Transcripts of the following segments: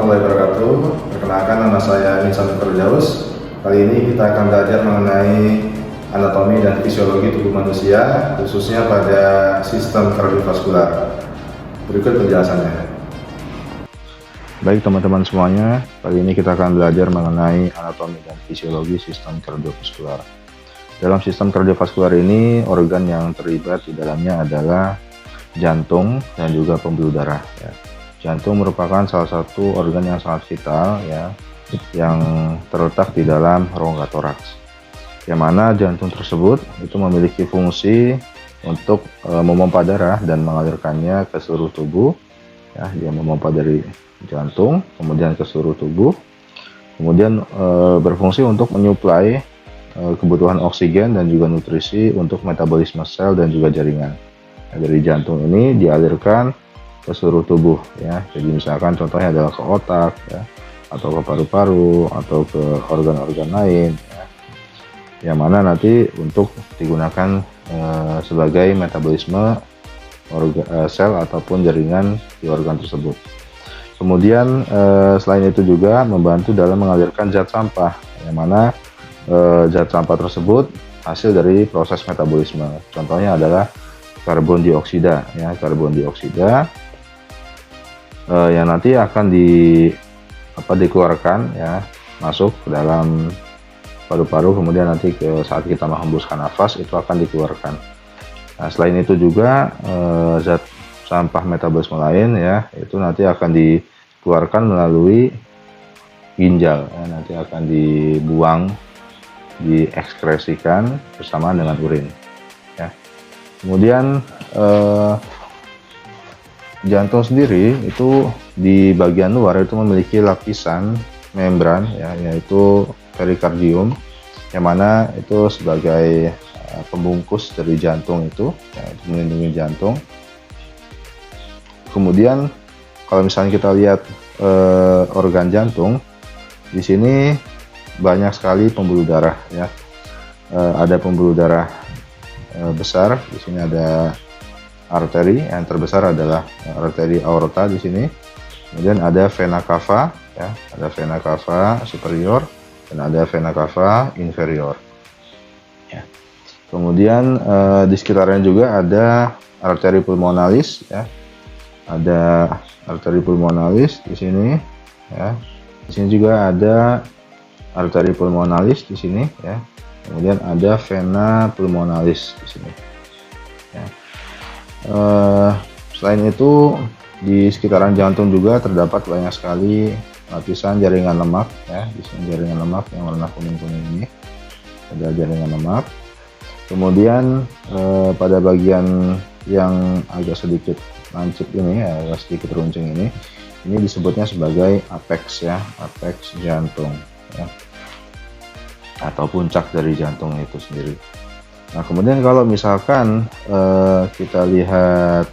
warahmatullahi wabarakatuh. Perkenalkan, nama saya Insan Firdaus. Kali ini kita akan belajar mengenai anatomi dan fisiologi tubuh manusia, khususnya pada sistem kardiovaskular. Berikut penjelasannya. Baik teman-teman semuanya, kali ini kita akan belajar mengenai anatomi dan fisiologi sistem kardiovaskular. Dalam sistem kardiovaskular ini, organ yang terlibat di dalamnya adalah jantung dan juga pembuluh darah. Ya. Jantung merupakan salah satu organ yang sangat vital, ya, yang terletak di dalam rongga toraks. Yang mana jantung tersebut itu memiliki fungsi untuk memompa darah dan mengalirkannya ke seluruh tubuh. Ya, dia memompa dari jantung, kemudian ke seluruh tubuh, kemudian berfungsi untuk menyuplai kebutuhan oksigen dan juga nutrisi untuk metabolisme sel dan juga jaringan. Nah, dari jantung ini dialirkan ke seluruh tubuh, ya. Jadi misalkan contohnya adalah ke otak, ya, atau ke paru-paru, atau ke organ-organ lain, ya, yang mana nanti untuk digunakan sebagai metabolisme sel ataupun jaringan di organ tersebut. Kemudian selain itu juga membantu dalam mengalirkan zat sampah, yang mana zat sampah tersebut hasil dari proses metabolisme. Contohnya adalah karbon dioksida, ya, karbon dioksida yang nanti akan dikeluarkan, ya, masuk ke dalam paru-paru, kemudian nanti saat kita menghembuskan nafas itu akan dikeluarkan. Nah, selain itu juga zat sampah metabolisme lain, ya, itu nanti akan dikeluarkan melalui ginjal, ya, nanti akan dibuang, diekskresikan bersama dengan urin, ya. Kemudian jantung sendiri itu di bagian luar itu memiliki lapisan membran, ya, yaitu perikardium, yang mana itu sebagai pembungkus dari jantung itu, ya, untuk melindungi jantung. Kemudian kalau misalnya kita lihat organ jantung, di sini banyak sekali pembuluh darah, ya. Ada pembuluh darah besar, di sini ada arteri, yang terbesar adalah arteri aorta di sini. Kemudian ada vena cava, ya, ada vena cava superior dan ada vena cava inferior. Ya. Kemudian di sekitarnya juga ada arteri pulmonalis, ya. Ada arteri pulmonalis di sini, ya. Di sini juga ada arteri pulmonalis di sini, ya. Kemudian ada vena pulmonalis di sini. Ya. Selain itu di sekitaran jantung juga terdapat banyak sekali lapisan jaringan lemak, ya. Di sini jaringan lemak yang warna kuning-kuning ini ada jaringan lemak. Kemudian pada bagian yang agak sedikit lancip ini, ya, agak sedikit runcing ini disebutnya sebagai apex, ya, apex jantung, ya, atau puncak dari jantung itu sendiri. Nah, kemudian kalau misalkan kita lihat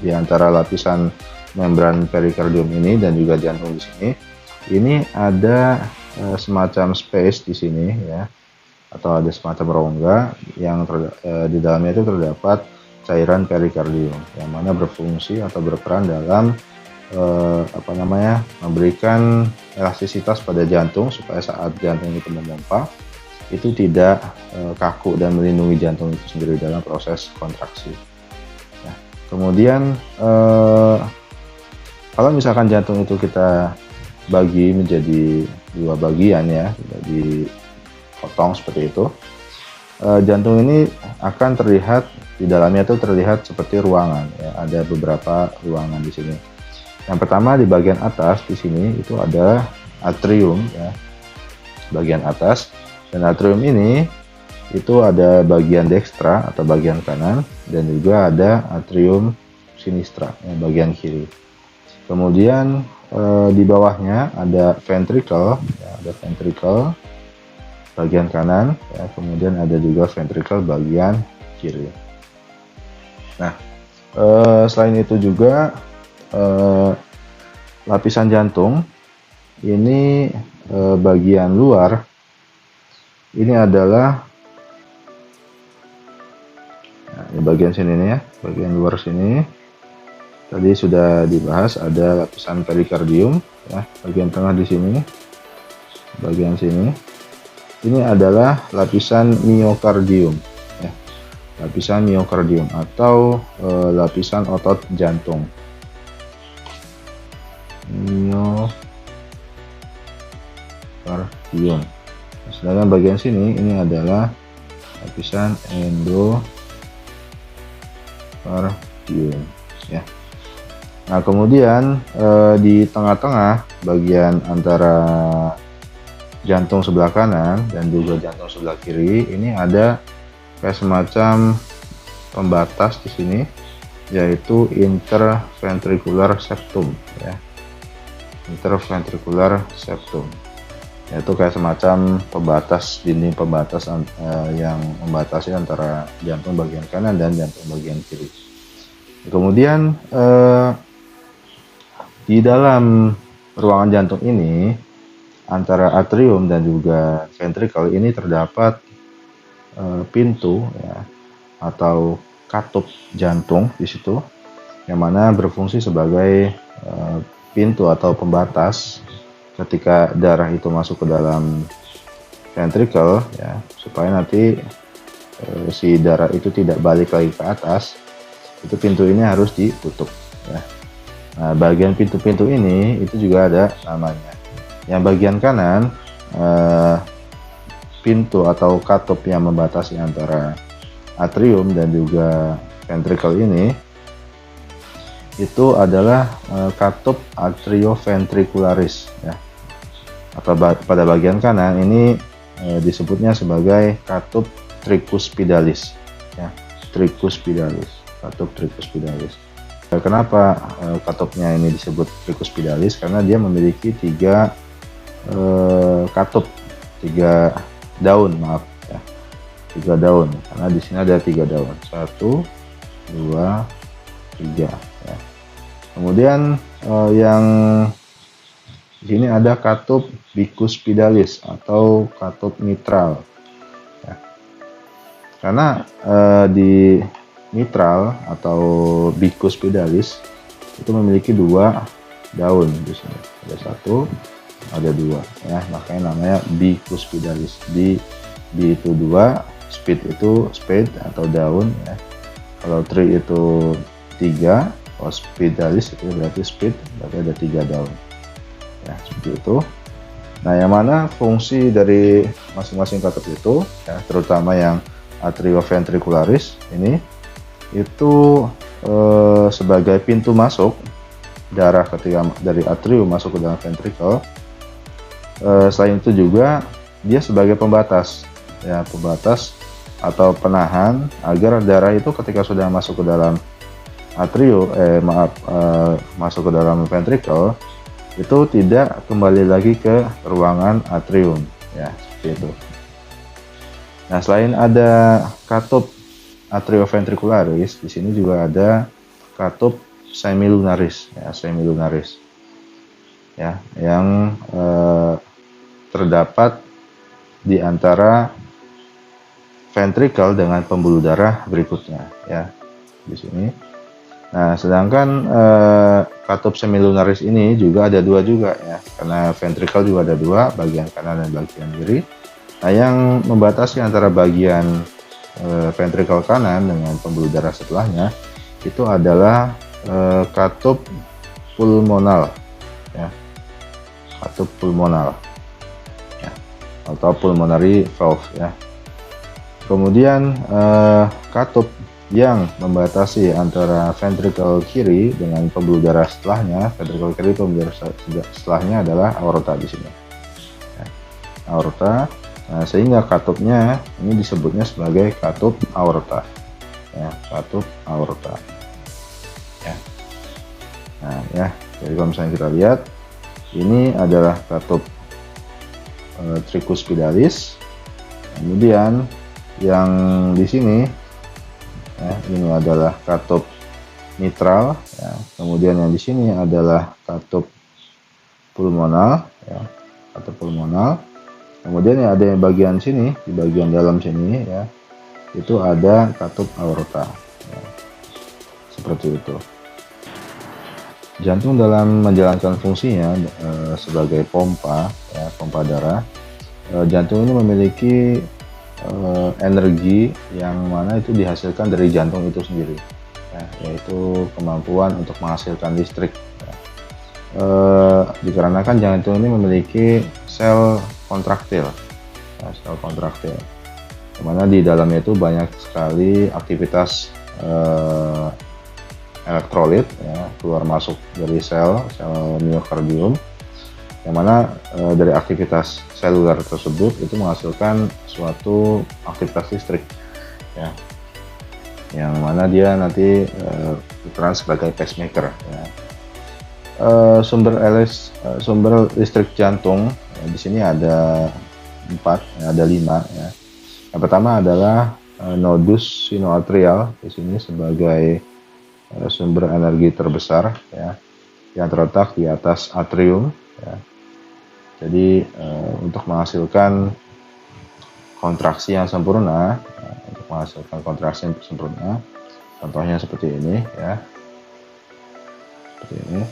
di antara lapisan membran perikardium ini dan juga jantung di sini, ini ada semacam space di sini, ya, atau ada semacam rongga yang di dalamnya itu terdapat cairan perikardium, yang mana berfungsi atau berperan dalam memberikan elastisitas pada jantung supaya saat jantung itu memompa itu tidak kaku dan melindungi jantung itu sendiri dalam proses kontraksi. Nah, kemudian kalau misalkan jantung itu kita bagi menjadi dua bagian, ya, dipotong seperti itu, jantung ini akan terlihat di dalamnya itu terlihat seperti ruangan, ya, ada beberapa ruangan di sini. Yang pertama di bagian atas di sini itu ada atrium, ya, bagian atas. Dan atrium ini itu ada bagian dekstra atau bagian kanan dan juga ada atrium sinistra, yang bagian kiri. Kemudian di bawahnya ada ventricle, ya, ada ventricle bagian kanan, ya, kemudian ada juga ventricle bagian kiri. Nah, selain itu juga lapisan jantung ini bagian luar ini adalah, nah, bagian sini nih, ya, bagian luar sini tadi sudah dibahas, ada lapisan perikardium ya, bagian tengah di sini, bagian sini. Ini adalah lapisan miokardium ya, lapisan miokardium atau lapisan otot jantung. Miokardium. Sedangkan bagian sini ini adalah lapisan endokardium ya. Nah, kemudian di tengah-tengah bagian antara jantung sebelah kanan dan juga jantung sebelah kiri ini ada kayak semacam pembatas di sini, yaitu interventricular septum ya. Interventricular septum, yaitu kayak semacam pembatas, dinding pembatas yang membatasi antara jantung bagian kanan dan jantung bagian kiri. Kemudian di dalam ruangan jantung ini antara atrium dan juga ventricle ini terdapat pintu ya, atau katup jantung di situ, yang mana berfungsi sebagai pintu atau pembatas ketika darah itu masuk ke dalam ventricle ya, supaya nanti si darah itu tidak balik lagi ke atas. Itu pintu ini harus ditutup ya. Nah, bagian pintu-pintu ini itu juga ada namanya. Yang bagian kanan pintu atau katup yang membatasi antara atrium dan juga ventricle ini itu adalah katup atrioventricularis ya. Atau pada bagian kanan ini disebutnya sebagai katup tricuspidalis ya. Tricuspidalis, katup tricuspidalis. Kenapa katupnya ini disebut tricuspidalis? Karena dia memiliki tiga katup, tiga daun, maaf ya, tiga daun. Karena di sini ada tiga daun, 1, 2, 3 ya. Kemudian yang di sini ada katup bicuspidalis atau katup mitral ya. Karena di mitral atau bicuspidalis itu memiliki dua daun di sini, ada 1, ada 2 ya, makanya namanya bicuspidalis. Bi itu 2, spid itu spade atau daun ya. Kalau tree itu 3, hospitalis itu berarti spid, berarti ada 3 daun ya, seperti itu. Nah, yang mana fungsi dari masing-masing katup itu ya, terutama yang atrioventricularis ini itu sebagai pintu masuk darah ketika dari atrium masuk ke dalam ventricle. Selain itu juga dia sebagai pembatas ya, pembatas atau penahan agar darah itu ketika sudah masuk ke dalam atrium masuk ke dalam ventricle itu tidak kembali lagi ke ruangan atrium ya, seperti itu. Nah, selain ada katup atrioventricularis, di sini juga ada katup semilunaris ya, semilunaris ya, yang terdapat di antara ventricle dengan pembuluh darah berikutnya ya, di sini. Nah, sedangkan katup semilunaris ini juga ada 2 juga ya, karena ventricle juga ada 2, bagian kanan dan bagian kiri. Nah, yang membatasi antara bagian ventricle kanan dengan pembuluh darah setelahnya itu adalah katup pulmonal ya, katup pulmonal ya, atau pulmonary valve ya. Kemudian katup yang membatasi antara ventricle kiri dengan pembuluh darah setelahnya, ventricle kiri pembuluh darah setelahnya adalah aorta di sini ya, aorta. Nah, sehingga katupnya ini disebutnya sebagai katup aorta ya, katup aorta ya. Nah ya, jadi kalau misalnya kita lihat ini adalah katup tricuspidalis. Kemudian yang di sini ya, ini adalah katup mitral ya. Kemudian yang di sini adalah katup pulmonal ya, katup pulmonal. Kemudian yang ada yang bagian sini, di bagian dalam sini ya, itu ada katup aorta ya. Seperti itu. Jantung dalam menjalankan fungsinya sebagai pompa, ya, pompa darah. Jantung ini memiliki energi yang mana itu dihasilkan dari jantung itu sendiri, ya, yaitu kemampuan untuk menghasilkan listrik. Ya. Dikarenakan jantung ini memiliki sel kontraktil, ya, sel kontraktil, dimana di dalamnya itu banyak sekali aktivitas elektrolit, ya, keluar masuk dari sel miokardium, yang mana dari aktivitas seluler tersebut itu menghasilkan suatu aktivitas listrik, ya, yang mana dia nanti berperan sebagai pacemaker, ya. Sumber listrik jantung, ya, di sini ada 4, ya, ada 5, ya. Yang pertama adalah nodus sinoatrial, di sini sebagai sumber energi terbesar, ya, yang terletak di atas atrium, ya. Jadi untuk menghasilkan kontraksi yang sempurna, contohnya seperti ini, ya, seperti ini.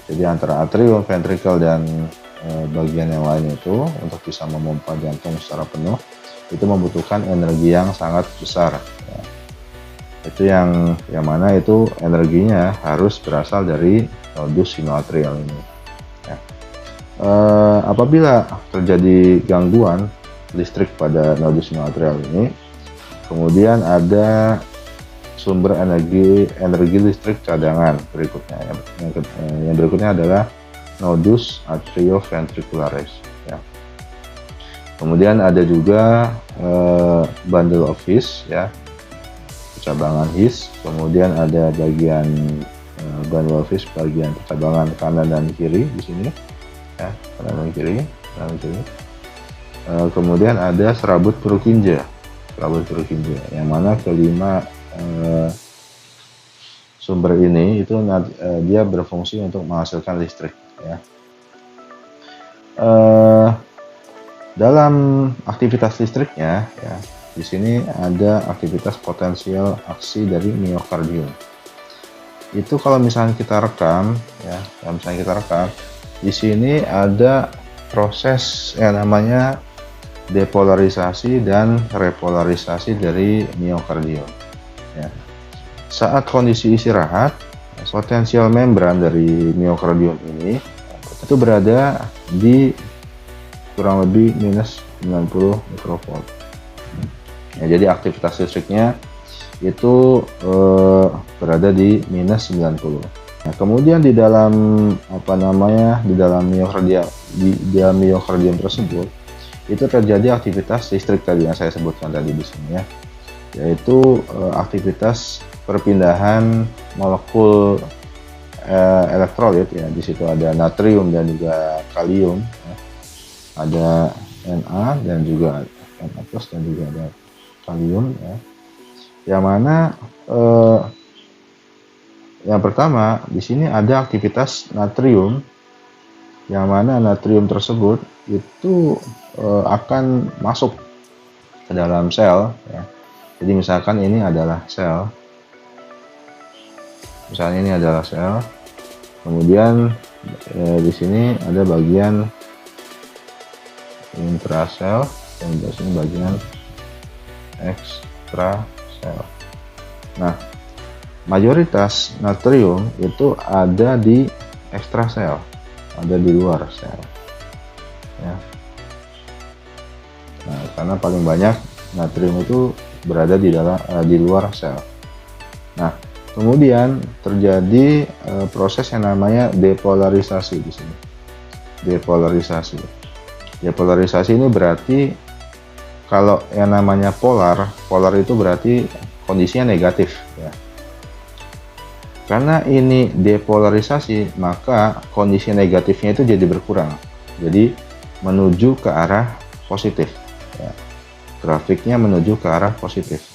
Jadi antara atrium, ventricle, dan bagian yang lain itu untuk bisa memompa jantung secara penuh itu membutuhkan energi yang sangat besar, ya. Itu yang mana itu energinya harus berasal dari nodus sinoatrial ini, ya. Apabila terjadi gangguan listrik pada nodus sinoatrial ini, kemudian ada sumber energi listrik cadangan berikutnya. Yang berikutnya adalah nodus atrioventricularis, ya. Kemudian ada juga bundle of His, ya, percabangan His. Kemudian ada bagian bundle of His bagian percabangan kanan dan kiri di sini, ya, kanan dan kiri. Kemudian ada serabut Purkinje, yang mana kelima sumber ini itu dia berfungsi untuk menghasilkan listrik, ya. Dalam aktivitas listriknya, ya, di sini ada aktivitas potensial aksi dari miokardium. Itu kalau misalnya kita rekam, ya, di sini ada proses yang namanya depolarisasi dan repolarisasi dari miokardium, ya. Saat kondisi istirahat, potensial membran dari miokardium ini itu berada di kurang lebih minus 90 mikrovolt. Ya, jadi aktivitas listriknya itu berada di minus 90. Nah, kemudian di dalam miokardium tersebut itu terjadi aktivitas listrik tadi yang saya sebutkan tadi di sini, ya, yaitu aktivitas perpindahan molekul elektrolit, ya. Di situ ada natrium dan juga kalium, ya. Ada Na dan juga Na+ dan juga ada kalium, ya. Yang mana yang pertama di sini ada aktivitas natrium, yang mana natrium tersebut itu akan masuk ke dalam sel, ya. Jadi misalkan ini adalah sel, kemudian di sini ada bagian intrasel dan di sini bagian ekstrasel. Nah, mayoritas natrium itu ada di ekstrasel, ada di luar sel, ya. Nah, karena paling banyak natrium itu berada di luar sel. Nah, kemudian terjadi proses yang namanya depolarisasi di sini. Depolarisasi ini berarti kalau yang namanya polar itu berarti kondisinya negatif, ya. Karena ini depolarisasi, maka kondisi negatifnya itu jadi berkurang, jadi menuju ke arah positif, ya. Grafiknya menuju ke arah positif.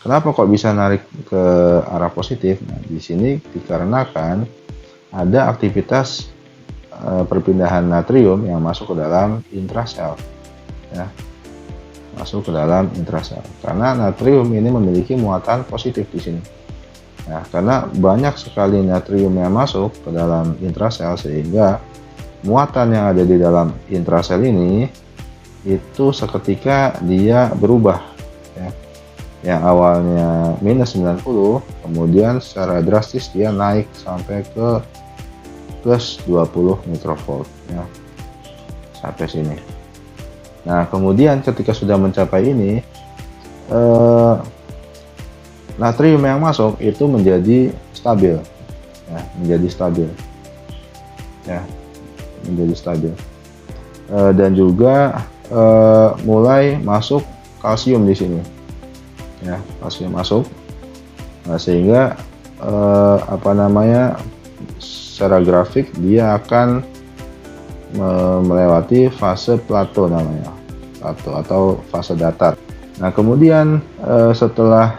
Kenapa kok bisa narik ke arah positif? Nah, di sini dikarenakan ada aktivitas perpindahan natrium yang masuk ke dalam intrasel, ya. Karena natrium ini memiliki muatan positif di sini. Nah, karena banyak sekali natrium yang masuk ke dalam intrasel, sehingga muatan yang ada di dalam intrasel ini itu seketika dia berubah, ya. Yang awalnya minus 90, kemudian secara drastis dia naik sampai ke plus 20 mikrovolt, ya, sampai sini. Nah, kemudian ketika sudah mencapai ini, natrium yang masuk itu menjadi stabil, ya, menjadi stabil, ya, menjadi stabil. Dan juga mulai masuk kalsium di sini, ya, kalsium masuk. Nah, sehingga secara grafik dia akan melewati fase plato, namanya plato atau fase datar. Nah, kemudian setelah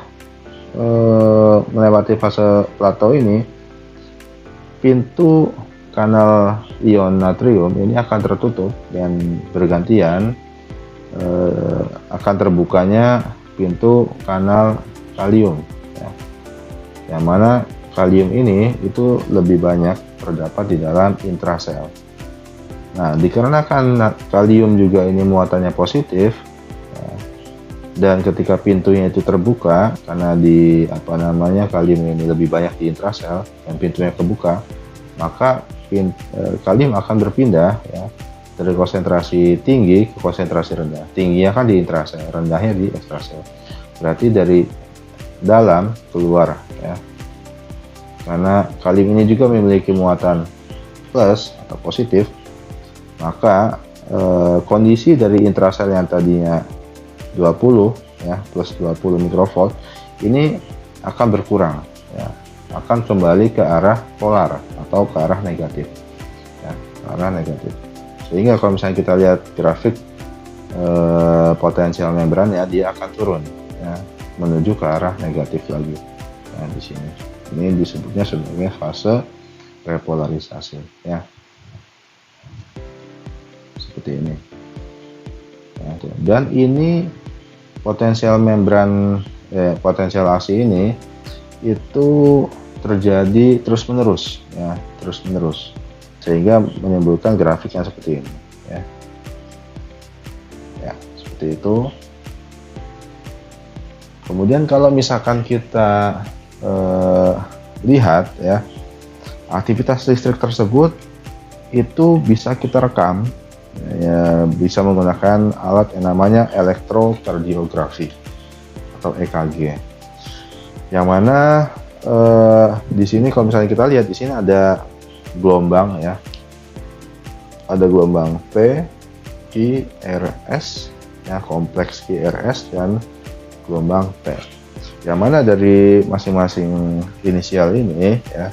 melewati fase plato ini, pintu kanal ion natrium ini akan tertutup dan bergantian akan terbukanya pintu kanal kalium, ya. Yang mana kalium ini itu lebih banyak terdapat di dalam intrasel. Nah, dikarenakan kalium juga ini muatannya positif, ya, dan ketika pintunya itu terbuka, karena kalium ini lebih banyak di intrasel dan pintunya terbuka, maka kalium akan berpindah, ya, dari konsentrasi tinggi ke konsentrasi rendah. Tingginya kan di intrasel, rendahnya di ekstrasel. Berarti dari dalam keluar, ya. Karena kalium ini juga memiliki muatan plus atau positif, maka kondisi dari intrasel yang tadinya 20, ya, plus 20 mikrovolt ini akan berkurang, ya, akan kembali ke arah polar atau ke arah negatif, ya, ke arah negatif. Sehingga kalau misalnya kita lihat grafik potensial membran, ya, dia akan turun, ya, menuju ke arah negatif lagi. Nah, di sini ini disebutnya sebagai fase repolarisasi, ya, seperti ini, ya. Dan ini potensial membran, potensial ASI ini itu terjadi terus menerus, ya, terus menerus, sehingga menimbulkan grafik yang seperti ini, ya, ya, seperti itu. Kemudian kalau misalkan kita lihat, ya, aktivitas listrik tersebut itu bisa kita rekam, ya, bisa menggunakan alat yang namanya elektrokardiografi atau EKG, yang mana di sini kalau misalnya kita lihat di sini ada gelombang, ya, ada gelombang P, Q, RS, ya, kompleks QRS, dan gelombang P, yang mana dari masing-masing inisial ini, ya,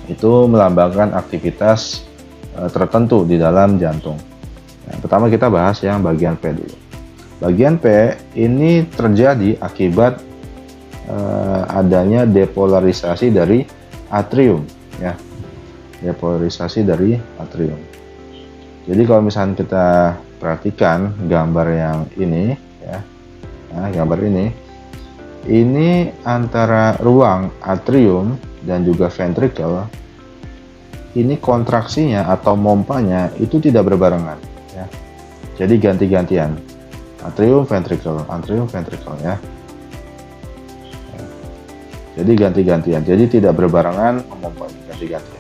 itu melambangkan aktivitas tertentu di dalam jantung. Nah, pertama kita bahas yang bagian P dulu. Bagian P ini terjadi akibat adanya depolarisasi dari atrium, ya, depolarisasi dari atrium. Jadi kalau misalnya kita perhatikan gambar yang ini, ya, nah, gambar ini antara ruang atrium dan juga ventricle ini kontraksinya atau mompanya itu tidak berbarengan, ya. Jadi ganti-gantian, atrium ventricle, ya. Jadi ganti-gantian, jadi tidak berbarengan memompa, ganti-gantian.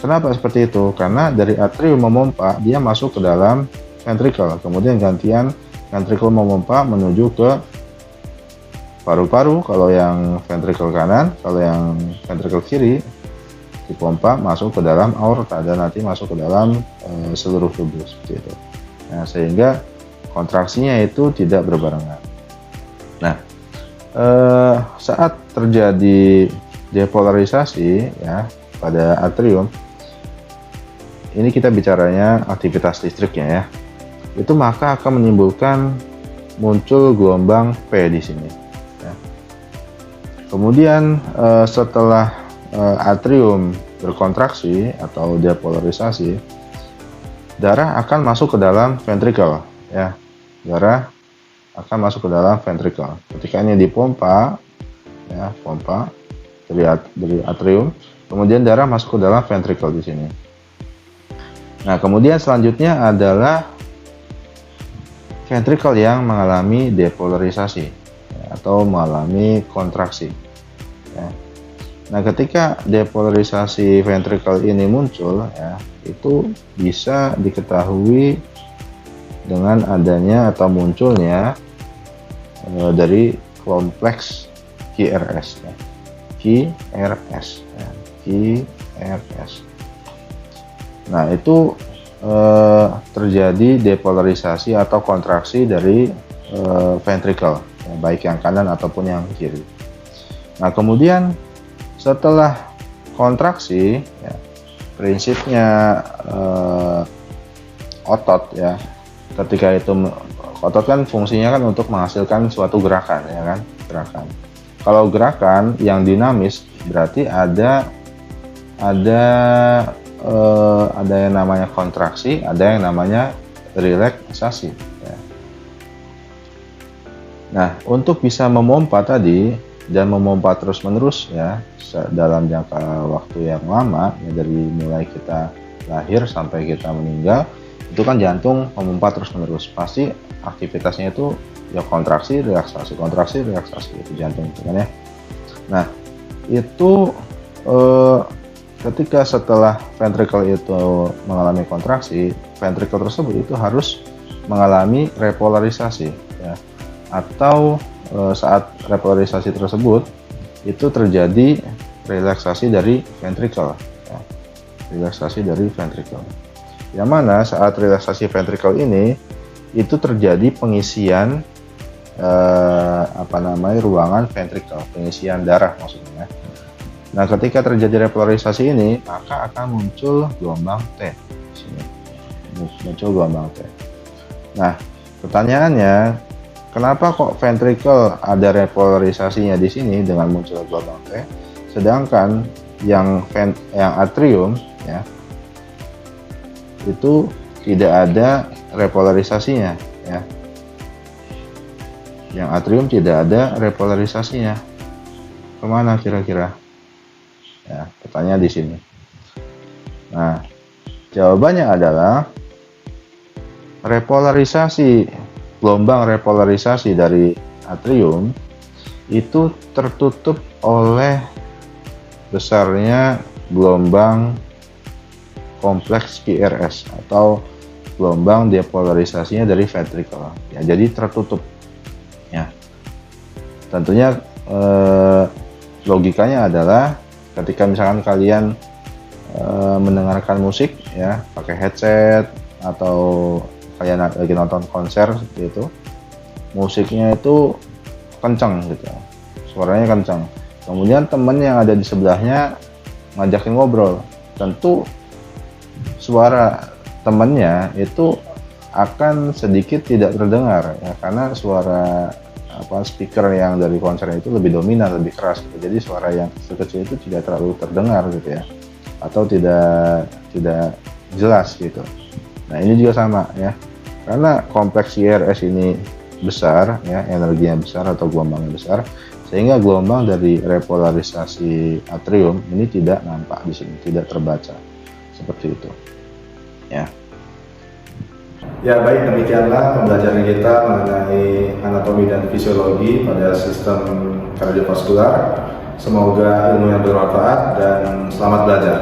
Kenapa seperti itu? Karena dari atrium memompa, dia masuk ke dalam ventricle, kemudian gantian ventricle memompa menuju ke paru-paru kalau yang ventricle kanan, kalau yang ventricle kiri dipompa masuk ke dalam aorta dan nanti masuk ke dalam seluruh tubuh, seperti itu. Nah, sehingga kontraksinya itu tidak berbarengan. Nah, saat terjadi depolarisasi, ya, pada atrium, ini kita bicaranya aktivitas listriknya, ya, itu maka akan menimbulkan muncul gelombang P di sini, ya. Kemudian setelah atrium berkontraksi atau depolarisasi, darah akan masuk ke dalam ventricle, ya, darah akan masuk ke dalam ventricle. Ketika ini dipompa, ya, pompa, dari atrium, kemudian darah masuk ke dalam ventricle di sini. Nah, kemudian selanjutnya adalah ventricle yang mengalami depolarisasi ya, atau mengalami kontraksi. Ya. Nah, ketika depolarisasi ventricle ini muncul, ya, itu bisa diketahui dengan adanya atau munculnya dari kompleks QRS. Ya. QRS. Ya. QRS. Nah, itu terjadi depolarisasi atau kontraksi dari ventricle, ya, baik yang kanan ataupun yang kiri. Nah, kemudian setelah kontraksi, ya, prinsipnya otot, ya, ketika itu otot kan fungsinya kan untuk menghasilkan suatu gerakan, ya kan, gerakan. Kalau gerakan yang dinamis berarti ada yang namanya kontraksi, ada yang namanya relaksasi. Ya. Nah, untuk bisa memompa tadi dan memompa terus-menerus ya dalam jangka waktu yang lama, ya, dari mulai kita lahir sampai kita meninggal, itu kan jantung memompa terus-menerus. Pasti aktivitasnya itu ya kontraksi, relaksasi itu jantung itu kan ya. Nah, itu ketika setelah ventricle itu mengalami kontraksi, ventricle tersebut itu harus mengalami repolarisasi, ya. Atau saat repolarisasi tersebut itu terjadi relaksasi dari ventricle, ya. Relaksasi dari ventricle. Yang mana saat relaksasi ventricle ini itu terjadi pengisian ruangan ventricle, pengisian darah maksudnya. Nah, ketika terjadi repolarisasi ini, maka akan muncul gelombang T. Sini. Muncul gelombang T. Nah, pertanyaannya, kenapa kok ventricle ada repolarisasinya di sini dengan muncul gelombang T, sedangkan yang atrium, ya, itu tidak ada repolarisasinya, ya. Yang atrium tidak ada repolarisasinya. Kemana kira-kira? Ya, pertanyaan di sini. Nah, jawabannya adalah gelombang repolarisasi dari atrium itu tertutup oleh besarnya gelombang kompleks QRS atau gelombang depolarisasinya dari ventricle. Ya, jadi tertutup. Ya, tentunya logikanya adalah ketika misalkan kalian mendengarkan musik, ya, pakai headset atau kalian lagi nonton konser seperti itu, musiknya itu kencang gitu, suaranya kencang. Kemudian teman yang ada di sebelahnya ngajakin ngobrol, tentu suara temannya itu akan sedikit tidak terdengar, ya, karena suara speaker yang dari konser itu lebih dominan, lebih keras gitu. Jadi suara yang kecil itu tidak terlalu terdengar gitu ya, atau tidak jelas gitu. Nah, ini juga sama ya, karena kompleks QRS ini besar ya, energinya besar atau gelombangnya besar, sehingga gelombang dari repolarisasi atrium ini tidak nampak di sini, tidak terbaca seperti itu ya. Ya, baik, demikianlah pembelajaran kita mengenai anatomi dan fisiologi pada sistem kardiovaskular. Semoga ilmu yang bermanfaat dan selamat belajar.